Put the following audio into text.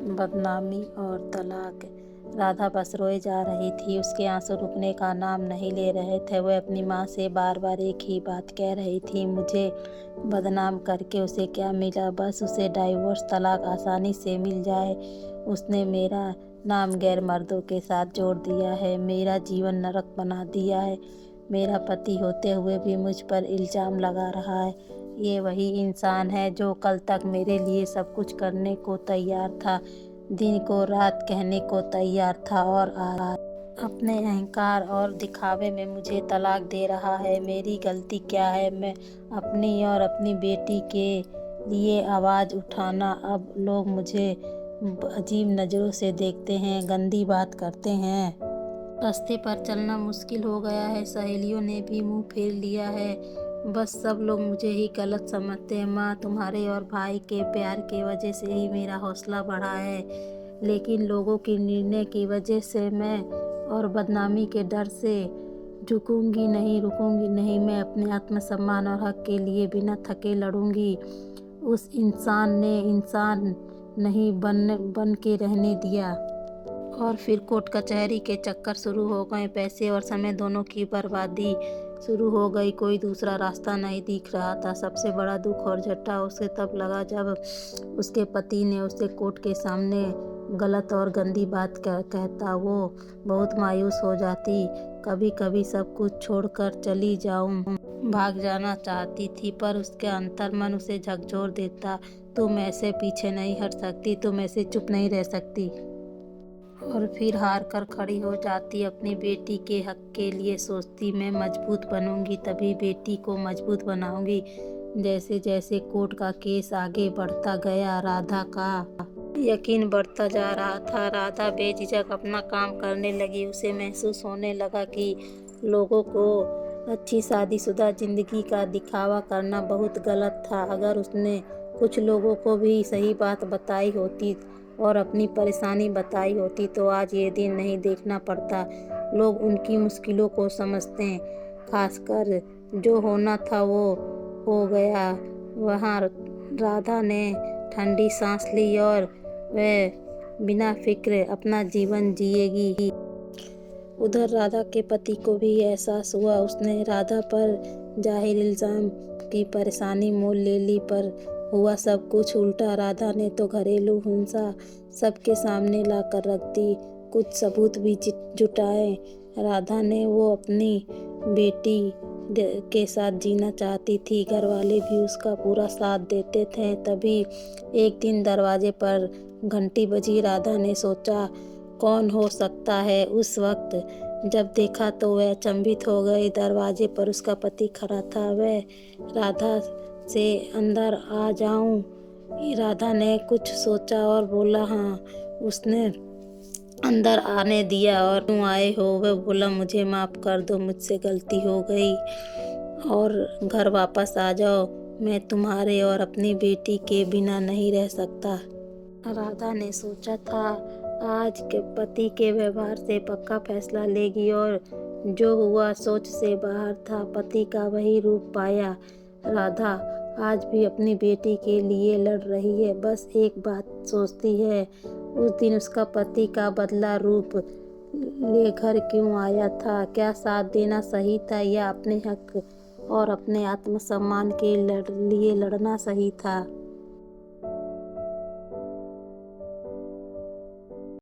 बदनामी और तलाक। राधा बस रोए जा रही थी। उसके आंसू रुकने का नाम नहीं ले रहे थे। वह अपनी माँ से बार बार एक ही बात कह रही थी, मुझे बदनाम करके उसे क्या मिला, बस उसे डाइवोर्स तलाक आसानी से मिल जाए। उसने मेरा नाम गैर मर्दों के साथ जोड़ दिया है, मेरा जीवन नरक बना दिया है। मेरा पति होते हुए भी मुझ पर इल्ज़ाम लगा रहा है। ये वही इंसान है जो कल तक मेरे लिए सब कुछ करने को तैयार था, दिन को रात कहने को तैयार था, और आज अपने अहंकार और दिखावे में मुझे तलाक दे रहा है। मेरी गलती क्या है? मैं अपनी और अपनी बेटी के लिए आवाज़ उठाना, अब लोग मुझे अजीब नज़रों से देखते हैं, गंदी बात करते हैं। रास्ते पर चलना मुश्किल हो गया है। सहेलियों ने भी मुंह फेर लिया है। बस सब लोग मुझे ही गलत समझते हैं। माँ, तुम्हारे और भाई के प्यार की वजह से ही मेरा हौसला बढ़ा है, लेकिन लोगों की निर्णय की वजह से मैं और बदनामी के डर से झुकूंगी नहीं, रुकूंगी नहीं। मैं अपने आत्मसम्मान और हक के लिए बिना थके लड़ूंगी। उस इंसान ने इंसान नहीं बन के रहने दिया। और फिर कोर्ट कचहरी के चक्कर शुरू हो गए। पैसे और समय दोनों की बर्बादी शुरू हो गई। कोई दूसरा रास्ता नहीं दिख रहा था। सबसे बड़ा दुख और झटका उसे तब लगा जब उसके पति ने उसे कोर्ट के सामने गलत और गंदी बात कहता। वो बहुत मायूस हो जाती। कभी कभी सब कुछ छोड़कर चली जाऊं, भाग जाना चाहती थी, पर उसके अंतर्मन उसे झकझोर देता। तुम ऐसे पीछे नहीं हट सकती, तुम ऐसे चुप नहीं रह सकती। और फिर हार कर खड़ी हो जाती। अपनी बेटी के हक के लिए सोचती, मैं मजबूत बनूंगी, तभी बेटी को मजबूत बनाऊंगी। जैसे जैसे कोर्ट का केस आगे बढ़ता गया, राधा का यकीन बढ़ता जा रहा था। राधा बेझिझक अपना काम करने लगी। उसे महसूस होने लगा कि लोगों को अच्छी शादीशुदा जिंदगी का दिखावा करना बहुत गलत था। अगर उसने कुछ लोगों को भी सही बात बताई होती और अपनी परेशानी बताई होती तो आज ये दिन नहीं देखना पड़ता। लोग उनकी मुश्किलों को समझते, खासकर जो होना था वो हो गया। वहाँ राधा ने ठंडी सांस ली और वह बिना फिक्र अपना जीवन जिएगी। उधर राधा के पति को भी एहसास हुआ। उसने राधा पर जाहिर इल्ज़ाम की परेशानी मोल ले ली, पर हुआ सब कुछ उल्टा। राधा ने तो घरेलू हिंसा सबके सामने ला कर रख दी, कुछ सबूत भी जुटाए। राधा ने वो अपनी बेटी के साथ जीना चाहती थी। घर वाले भी उसका पूरा साथ देते थे। तभी एक दिन दरवाजे पर घंटी बजी। राधा ने सोचा, कौन हो सकता है। उस वक्त जब देखा तो वह अचंभित हो गई। दरवाजे पर उसका पति खड़ा था। वह राधा से, अंदर आ जाऊं? राधा ने कुछ सोचा और बोला, हाँ। उसने अंदर आने दिया। और क्यों आए हो? वह बोला, मुझे माफ़ कर दो, मुझसे गलती हो गई और घर वापस आ जाओ। मैं तुम्हारे और अपनी बेटी के बिना नहीं रह सकता। राधा ने सोचा था आज के पति के व्यवहार से पक्का फैसला लेगी, और जो हुआ सोच से बाहर था। पति का वही रूप पाया। राधा आज भी अपनी बेटी के लिए लड़ रही है। बस एक बात सोचती है, उस दिन उसका पति का बदला रूप ले घर क्यों आया था? क्या साथ देना सही था या अपने हक और अपने आत्मसम्मान के लिए लड़ना सही था?